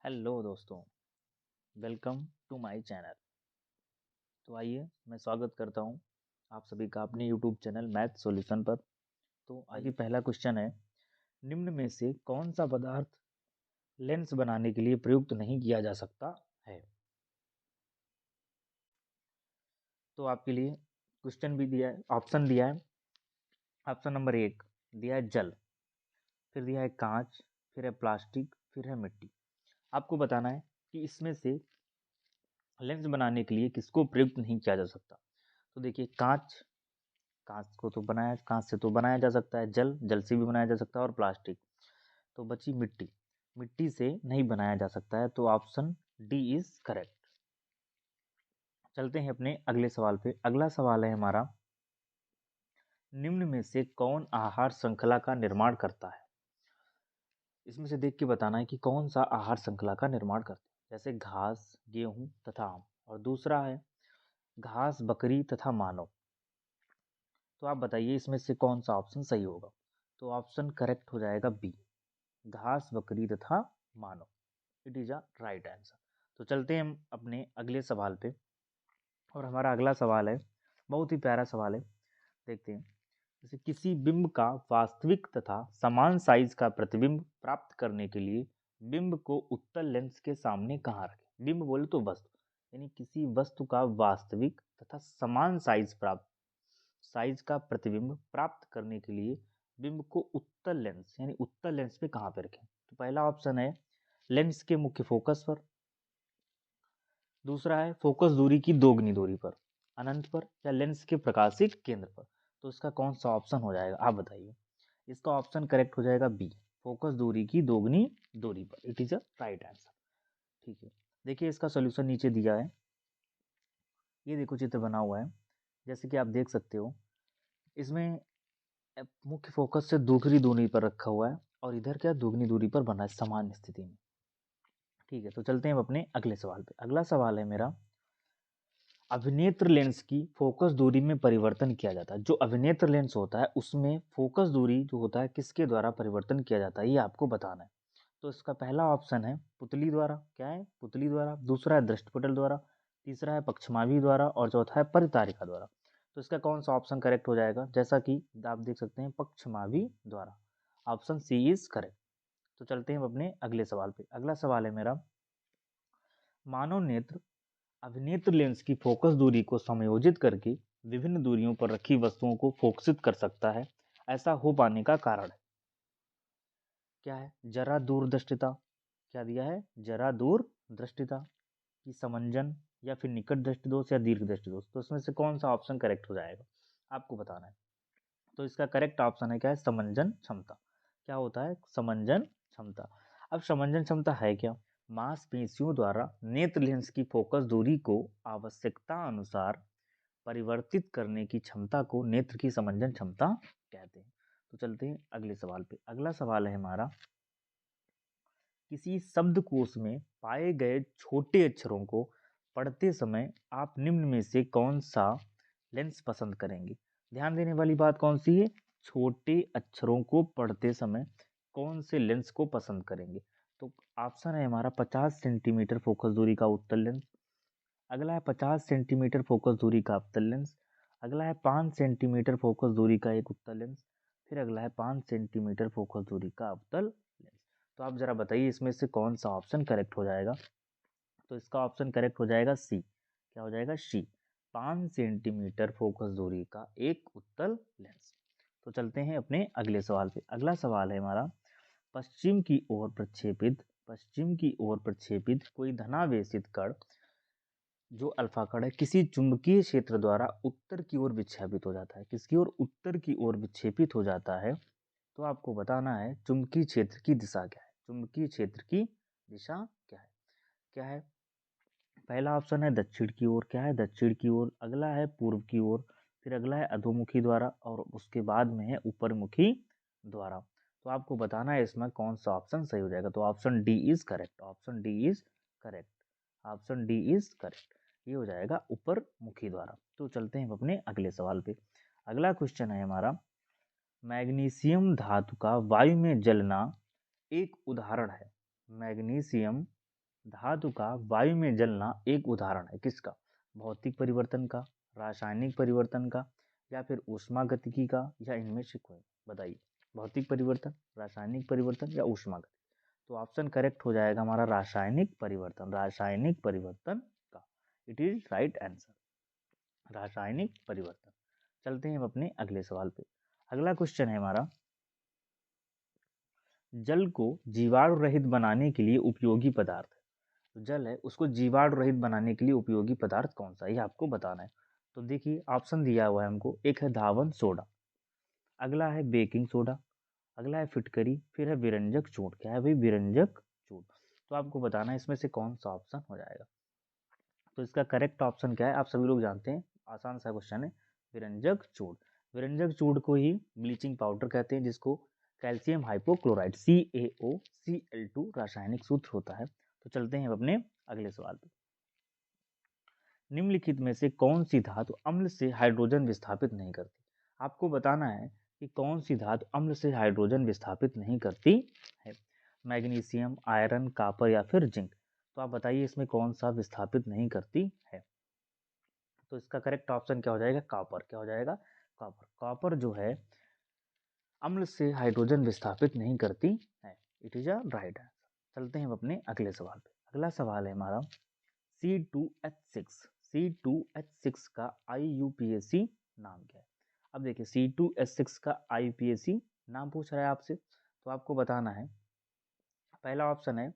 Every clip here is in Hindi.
हेलो दोस्तों, वेलकम टू माय चैनल। तो आइए मैं स्वागत करता हूं आप सभी का अपने यूट्यूब चैनल मैथ सॉल्यूशन पर। तो आइए पहला क्वेश्चन है, निम्न में से कौन सा पदार्थ लेंस बनाने के लिए प्रयुक्त नहीं किया जा सकता है। तो आपके लिए क्वेश्चन भी दिया है, ऑप्शन दिया है। ऑप्शन नंबर 1 दिया है जल, फिर दिया है कांच, फिर है प्लास्टिक, फिर है मिट्टी। आपको बताना है कि इसमें से लेंस बनाने के लिए किसको प्रयुक्त नहीं किया जा सकता। तो देखिए कांच से तो बनाया जा सकता है, जल से भी बनाया जा सकता है, और प्लास्टिक। तो बची मिट्टी, मिट्टी से नहीं बनाया जा सकता है। तो ऑप्शन डी इज करेक्ट। चलते हैं अपने अगले सवाल पे। अगला सवाल है हमारा, निम्न में से कौन आहार श्रृंखला का निर्माण करता है। इसमें से देख के बताना है कि कौन सा आहार श्रृंखला का निर्माण करता है। जैसे घास, गेहूं तथा आम, और दूसरा है घास, बकरी तथा मानव। तो आप बताइए इसमें से कौन सा ऑप्शन सही होगा। तो ऑप्शन करेक्ट हो जाएगा बी, घास, बकरी तथा मानव। It is a right answer. तो चलते हैं हम अपने अगले सवाल पे, और हमारा अगला सवाल है, बहुत ही प्यारा सवाल है। देखते हैं, जैसे किसी बिंब का वास्तविक तथा समान साइज का प्रतिबिंब प्राप्त करने के लिए बिंब को उत्तल लेंस के सामने कहाँ रखें। बिंब बोले तो वस्तु, यानी किसी वस्तु का वास्तविक तथा समान साइज का प्रतिबिंब प्राप्त करने के लिए बिंब को उत्तल लेंस यानी उत्तल लेंस पे कहाँ पे रखें। तो पहला ऑप्शन है लेंस के मुख्य फोकस पर, दूसरा है फोकस दूरी की दोगुनी दूरी पर, अनंत पर, या लेंस के प्रकाशिक केंद्र पर। तो इसका कौन सा ऑप्शन हो जाएगा, आप बताइए। इसका ऑप्शन करेक्ट हो जाएगा बी, फोकस दूरी की दोगुनी दूरी पर। It is a right answer. ठीक है, देखिए इसका सोल्यूशन नीचे दिया है। ये देखो चित्र बना हुआ है, जैसे कि आप देख सकते हो। इसमें मुख्य फोकस से दूसरी दूरी पर रखा हुआ है, और इधर क्या दुगनी दूरी पर बना है समान स्थिति में। ठीक है, तो चलते हैं अपने अगले सवाल पे। अगला सवाल है मेरा, अभिनेत्र लेंस की फोकस दूरी में परिवर्तन किया जाता है। जो अभिनेत्र लेंस होता है उसमें फोकस दूरी जो होता है किसके द्वारा परिवर्तन किया जाता है, ये आपको बताना है। तो इसका पहला ऑप्शन है पुतली द्वारा, क्या है पुतली द्वारा, दूसरा है दृष्टिपटल द्वारा, तीसरा है पक्षमावी द्वारा, और चौथा है परितारिका द्वारा। तो इसका कौन सा ऑप्शन करेक्ट हो जाएगा, जैसा कि आप देख सकते हैं पक्षमावी द्वारा। Option C is correct. तो चलते हैं अपने अगले सवाल पे। अगला सवाल है मेरा, मानव नेत्र अभिनेत्र लेंस की फोकस दूरी को समायोजित करके विभिन्न दूरियों पर रखी वस्तुओं को फोकसित कर सकता है। ऐसा हो पाने का कारण है क्या है, जरा दूरदर्शिता, क्या दिया है, जरा दूरदर्शिता की समंजन, या फिर निकट दृष्टि दोष, या दीर्घ दृष्टि दोष। तो इसमें से कौन सा ऑप्शन करेक्ट हो जाएगा, आपको बताना है। तो इसका करेक्ट ऑप्शन है क्या है, समंजन क्षमता। क्या होता है, समंजन क्षमता। अब समंजन क्षमता है क्या, मांसपेशियों द्वारा नेत्र लेंस की फोकस दूरी को आवश्यकता अनुसार परिवर्तित करने की क्षमता को नेत्र की समंजन क्षमता कहते हैं। तो चलते हैं अगले सवाल पे। अगला सवाल है हमारा, किसी शब्दकोश में पाए गए छोटे अक्षरों को पढ़ते समय आप निम्न में से कौन सा लेंस पसंद करेंगे। ध्यान देने वाली बात कौन सी है, छोटे अक्षरों को पढ़ते समय कौन से लेंस को पसंद करेंगे। तो ऑप्शन है हमारा 50 सेंटीमीटर फोकस दूरी का उत्तल लेंस, अगला है 50 सेंटीमीटर फोकस दूरी का अवतल लेंस, अगला है 5 सेंटीमीटर फोकस दूरी का एक उत्तल लेंस, फिर अगला है 5 सेंटीमीटर फोकस दूरी का अवतल लेंस। तो आप जरा बताइए इसमें से कौन सा ऑप्शन करेक्ट हो जाएगा। तो इसका ऑप्शन करेक्ट हो जाएगा सी, क्या हो जाएगा सी, 5 सेंटीमीटर फोकस दूरी का एक उत्तल लेंस। तो चलते हैं अपने अगले सवाल पे। अगला सवाल है हमारा, पश्चिम की ओर प्रक्षेपित कोई धनावेशित कण जो अल्फा कण है किसी चुंबकीय क्षेत्र द्वारा उत्तर की ओर विक्षेपित हो जाता है। किसकी ओर, उत्तर की ओर विक्षेपित हो जाता है। तो आपको बताना है चुंबकीय क्षेत्र की दिशा क्या है, चुंबकीय क्षेत्र की दिशा क्या है। क्या है, पहला ऑप्शन है दक्षिण की ओर, क्या है दक्षिण की ओर, अगला है पूर्व की ओर, फिर अगला है अधोमुखी द्वारा, और उसके बाद में है ऊपरमुखी द्वारा। तो आपको बताना है इसमें कौन सा ऑप्शन सही हो जाएगा। तो option D is correct, option D is correct, option D is correct. ये हो जाएगा ऊपर मुखी द्वारा। तो चलते हैं अपने अगले सवाल पे। अगला क्वेश्चन है हमारा, मैग्नीशियम धातु का वायु में जलना एक उदाहरण है। मैग्नीशियम धातु का वायु में जलना एक उदाहरण है किसका? भौतिक परिवर्तन का, रासायनिक परिवर्तन का, या फिर ऊष्मागतिकी का, या इनमें से कोई? बताइए। भौतिक परिवर्तन, रासायनिक परिवर्तन या ऊष्मागतिकी? तो ऑप्शन करेक्ट हो जाएगा हमारा रासायनिक परिवर्तन, रासायनिक परिवर्तन का। इट इज राइट आंसर, रासायनिक परिवर्तन। चलते हैं हम अपने अगले सवाल पे। अगला क्वेश्चन है हमारा, जल को जीवाणु रहित बनाने के लिए उपयोगी पदार्थ, तो जल है उसको जीवाणु रहित बनाने के लिए उपयोगी पदार्थ कौन सा है, ये आपको बताना है। तो देखिए ऑप्शन दिया हुआ है हमको, एक है धावन सोडा, अगला है बेकिंग सोडा, अगला है फिटकरी, फिर है विरंजक चूर्ण। क्या है भाई? विरंजक चूर्ण। तो आपको बताना है इसमें से कौन सा ऑप्शन हो जाएगा। तो इसका करेक्ट ऑप्शन क्या है? आप सभी लोग जानते हैं, आसान सा क्वेश्चन है, विरंजक चूर्ण। विरंजक चूर्ण को ही ब्लीचिंग पाउडर कहते हैं, जिसको कैल्शियम हाइपोक्लोराइड CaOCl2 रासायनिक सूत्र होता है। तो चलते हैं अपने अगले सवाल पे। निम्नलिखित में से कौन सी धातु अम्ल से हाइड्रोजन विस्थापित नहीं करती? आपको बताना है कि कौन सी धातु अम्ल से हाइड्रोजन विस्थापित नहीं करती है। मैग्नीशियम, आयरन, कॉपर या फिर जिंक। तो आप बताइए इसमें कौन सा विस्थापित नहीं करती है। तो इसका करेक्ट ऑप्शन क्या हो जाएगा? कॉपर। क्या हो जाएगा? कॉपर। कॉपर जो है अम्ल से हाइड्रोजन विस्थापित नहीं करती है। It is a right answer. चलते हैं अपने अगले सवाल पे। अगला सवाल है हमारा, C2H6, C2H6 का IUPAC नाम क्या है? अब देखिए C2H6 का IUPAC नाम पूछ रहा है आपसे, तो आपको बताना है, पहला ऑप्शन है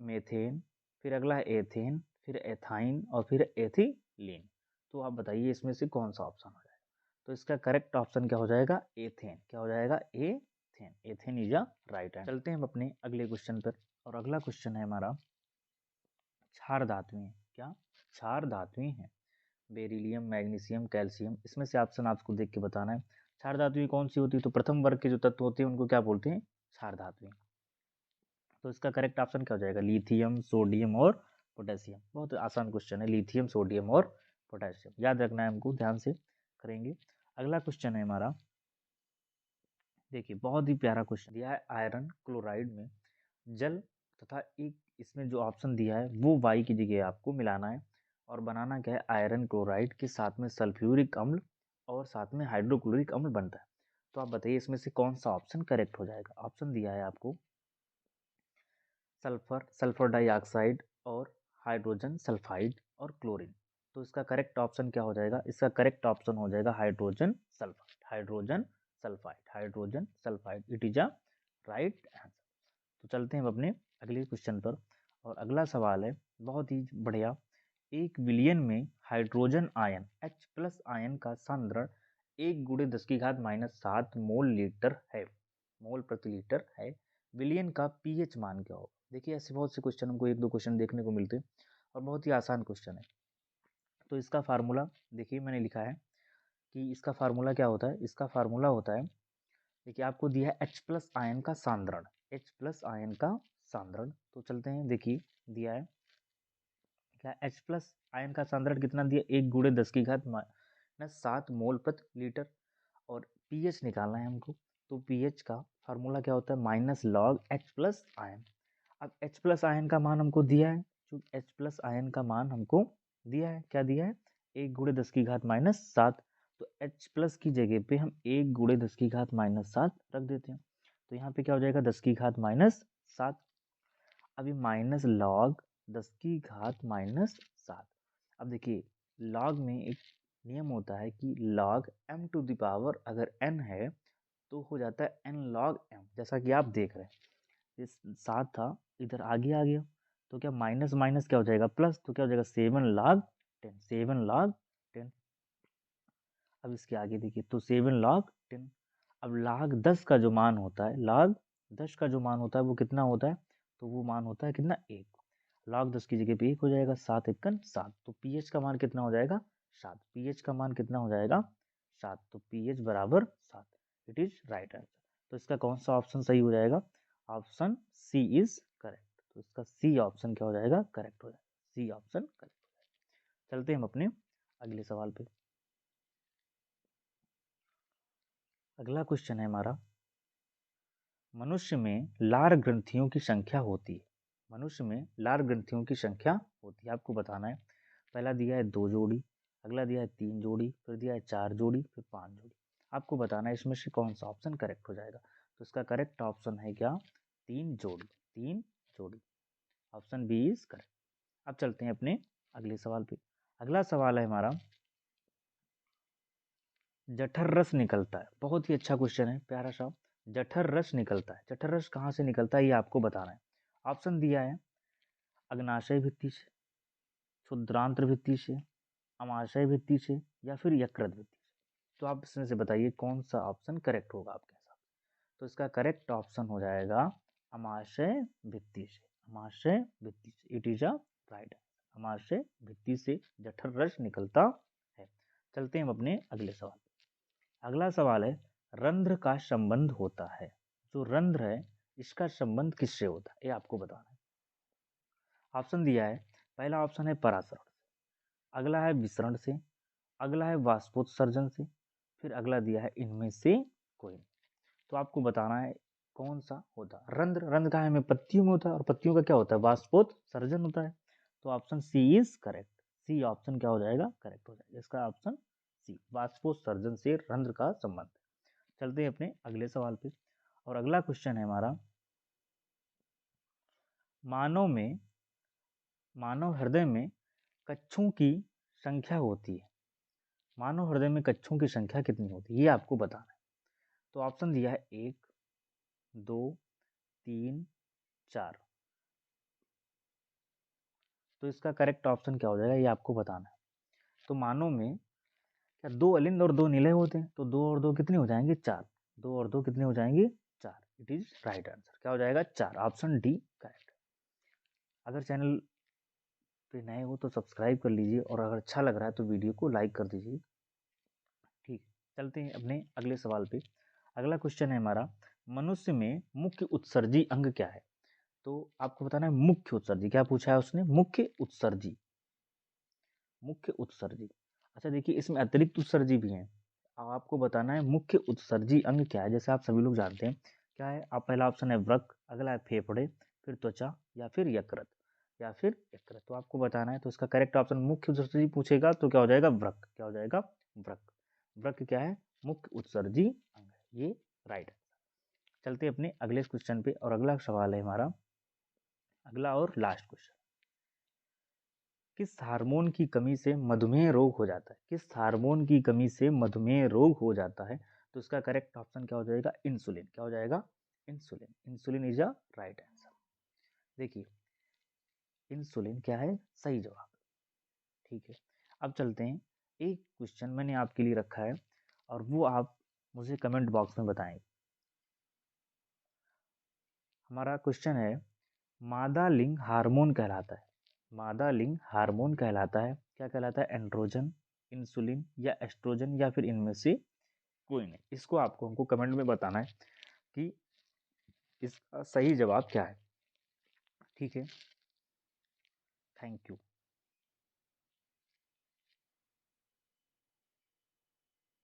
मेथेन, फिर अगला है एथेन, फिर एथाइन और फिर एथिलीन। तो आप बताइए इसमें से कौन सा ऑप्शन हो जाएगा। तो इसका करेक्ट ऑप्शन क्या हो जाएगा? एथेन। क्या हो जाएगा? Ethane. Ethane is a right answer. चलते हैं हम अपने अगले क्वेश्चन पर, और अगला क्वेश्चन है हमारा, क्षार धातुएं। क्या क्षार धातुएं हैं? बेरिलियम, मैग्नीशियम, कैल्शियम, इसमें से ऑप्शन आपको देख के बताना है। क्षार धातुएं कौन सी होती है? तो प्रथम वर्ग के जो तत्व होते हैं उनको क्या बोलते हैं? क्षार धातुएं। तो इसका करेक्ट ऑप्शन क्या हो जाएगा? लिथियम, सोडियम और पोटेशियम। बहुत आसान क्वेश्चन है, लिथियम, सोडियम और पोटेशियम याद रखना है हमको, ध्यान से करेंगे। अगला क्वेश्चन है हमारा, देखिए बहुत ही प्यारा क्वेश्चन दिया है, आयरन क्लोराइड में जल तथा एक इसमें जो ऑप्शन दिया है वो वाई की जगह आपको मिलाना है और बनाना क्या है? आयरन क्लोराइड के साथ में सल्फ्यूरिक अम्ल और साथ में हाइड्रोक्लोरिक अम्ल बनता है। तो आप बताइए इसमें से कौन सा ऑप्शन करेक्ट हो जाएगा। ऑप्शन दिया है आपको, सल्फर, सल्फर डाइऑक्साइड और हाइड्रोजन सल्फाइड और क्लोरीन। तो इसका करेक्ट ऑप्शन क्या हो जाएगा? इसका करेक्ट ऑप्शन हो जाएगा hydrogen sulphide, hydrogen sulphide, hydrogen sulphide. It is a right answer. तो चलते हैं अपने अगले क्वेश्चन पर, और अगला सवाल है बहुत ही बढ़िया, 1 बिलियन में हाइड्रोजन आयन H+ आयन का सांद्रण 1 × 10⁻⁷ मोल लीटर है, मोल प्रति लीटर है। विलियन का पीएच मान क्या होगा? देखिए ऐसे बहुत से क्वेश्चन हमको एक दो क्वेश्चन देखने को मिलते हैं और बहुत ही आसान क्वेश्चन है। तो इसका फार्मूला देखिए मैंने लिखा है कि इसका फार्मूला क्या होता है। इसका फार्मूला होता है, देखिए आपको दिया है H+ आयन का सांद्रण, H+ आयन का सांद्रण। तो चलते हैं, देखिए दिया है क्या, H+ आयन का सांद्रण कितना दिया? 1 × 10⁻⁷ मोल प्रति लीटर। और पीएच निकालना है हमको, तो पीएच का फार्मूला क्या होता है? -log H+ ion. अब H+ आयन का मान हमको दिया है, चूंकि H+ आयन का मान हमको दिया है, क्या दिया है? 1 × 10⁻⁷। तो H+ की जगह पे हम 1 × 10⁻⁷ रख देते हैं। तो यहाँ पे क्या हो जाएगा? 10⁻⁷। अभी -log 10⁻⁷। अब देखिए लॉग में एक नियम होता है कि log m⁻⁴ अगर n है तो हो जाता है n log m, जैसा कि आप देख रहे हैं। इस 7 था, इधर आगे आ गया, तो क्या माइनस माइनस क्या हो जाएगा? प्लस। तो क्या हो जाएगा? 7 log 10, 7 log 10। अब इसके आगे देखिए, तो 7 log 10। अब log 10 का जो मान होता है, log 10 का जो मान होता है वो कितना होता है? तो वो मान होता है कितना? 1। log 10 की जगह पे 1 हो जाएगा, 7 × 7। तो पीएच का मान कितना हो जाएगा? 7। पीएच का मान कितना हो जाएगा? 7। तो पीएच बराबर 7। It is right answer. तो इसका कौन सा ऑप्शन सही हो जाएगा? Option C is correct. तो इसका सी ऑप्शन क्या हो जाएगा? करेक्ट हो जाएगा। सी ऑप्शन करेक्ट हो जाएगा। चलते हैं हम अपने अगले सवाल पे। अगला क्वेश्चन है हमारा, मनुष्य में लार ग्रंथियों की संख्या होती है, मनुष्य में लार ग्रंथियों की संख्या होती है, आपको बताना है। पहला दिया है 2 जोड़ी, अगला दिया है 3 जोड़ी, फिर दिया है 4 जोड़ी, फिर 5 जोड़ी। आपको बताना है इसमें से कौन सा ऑप्शन करेक्ट हो जाएगा। तो इसका करेक्ट ऑप्शन है क्या, 3 जोड़ी, 3 जोड़ी। Option B is correct. अब चलते हैं अपने अगले सवाल पे। अगला सवाल है हमारा, जठर रस निकलता है, बहुत ही अच्छा क्वेश्चन है, प्यारा सा। जठर रस निकलता है, जठर रस कहाँ से निकलता है ये आपको बताना है। ऑप्शन दिया है अग्नाशय भित्ति से, क्षुद्रांत्र भित्ति से, अमाशय भित्ति से, या फिर यकृत भित्ति से। तो आप इसमें से बताइए कौन सा ऑप्शन करेक्ट होगा आपके हिसाब से। तो इसका करेक्ट ऑप्शन हो जाएगा अमाशय भित्ति से, अमाशय भित्ति से। It is a right answer. अमाशय भित्ति से जठर रस निकलता है। चलते हैं हम अपने अगले सवाल। अगला सवाल है, रंध्र का संबंध होता है, जो रंध्र है इसका संबंध किससे होता है, ये आपको बताना है। ऑप्शन दिया है, पहला ऑप्शन है परासरण से, अगला है विसरण से, अगला है वाष्पोत्सर्जन से, फिर अगला दिया है इनमें से कोई नहीं। तो आपको बताना है कौन सा होता है। रंध्र, रंध्र का हमें पत्तियों में होता है, और पत्तियों का क्या होता है, वाष्पोत्सर्जन होता है। तो option C is correct. C option क्या हो जाएगा, करेक्ट हो जाएगा। इसका ऑप्शन सी, वाष्पोत्सर्जन से रंध्र का संबंध। चलते हैं अपने अगले सवाल पे। और अगला क्वेश्चन है हमारा, मानव हृदय में कच्छों की संख्या होती है, मानव हृदय में कच्छों की संख्या कितनी होती है ये आपको बताना है। तो ऑप्शन दिया है 1, 2, 3, 4। तो इसका करेक्ट ऑप्शन क्या हो जाएगा ये आपको बताना है। तो मानव में क्या 2 अलिंद और 2 निलय होते हैं, तो 2 और 2 कितने हो जाएंगे, 4। 2 और 2 कितने हो जाएंगे, 4। It is right answer. क्या हो जाएगा, 4। Option D correct. अगर चैनल पे नए हो तो सब्सक्राइब कर लीजिए, और अगर अच्छा लग रहा है तो वीडियो को लाइक कर दीजिए। ठीक, चलते हैं अपने अगले सवाल पे। अगला क्वेश्चन है हमारा, मनुष्य में मुख्य उत्सर्जी अंग क्या है। तो आपको बताना है मुख्य उत्सर्जी, क्या पूछा है उसने, मुख्य उत्सर्जी, मुख्य उत्सर्जी। अच्छा देखिए, इसमें अतिरिक्त उत्सर्जी भी हैं। अब आपको बताना है मुख्य उत्सर्जी अंग क्या है। जैसे आप सभी लोग जानते हैं क्या है, आप पहला ऑप्शन है वृक्क, अगला है फेफड़े, फिर त्वचा, या फिर यकृत, या फिर यकृत। तो आपको बताना है। तो इसका करेक्ट ऑप्शन, मुख्य उत्सर्जी पूछेगा तो क्या हो जाएगा, वृक्क। क्या हो जाएगा, वृक्क। वृक्क क्या है, मुख्य उत्सर्जी अंग है। ये राइट है। चलते हैं अपने अगले क्वेश्चन पे। और अगला सवाल है हमारा, अगला और लास्ट क्वेश्चन, किस हार्मोन की कमी से मधुमेह रोग हो जाता है, किस हार्मोन की कमी से मधुमेह रोग हो जाता है। तो इसका करेक्ट ऑप्शन क्या हो जाएगा, इंसुलिन। क्या हो जाएगा, insulin. Insulin is a right answer. देखिए, इंसुलिन क्या है, सही जवाब। ठीक है, अब चलते हैं। एक क्वेश्चन मैंने आपके लिए रखा है, और वो आप मुझे कमेंट बॉक्स में बताएं। हमारा क्वेश्चन है, मादा लिंग हार्मोन कहलाता है, मादा लिंग हार्मोन कहलाता है, क्या कहलाता है, एंड्रोजन, इंसुलिन, या एस्ट्रोजन, या फिर इनमें से कोई नहीं। इसको आपको हमको कमेंट में बताना है कि इसका सही जवाब क्या है। ठीक है, थैंक यू।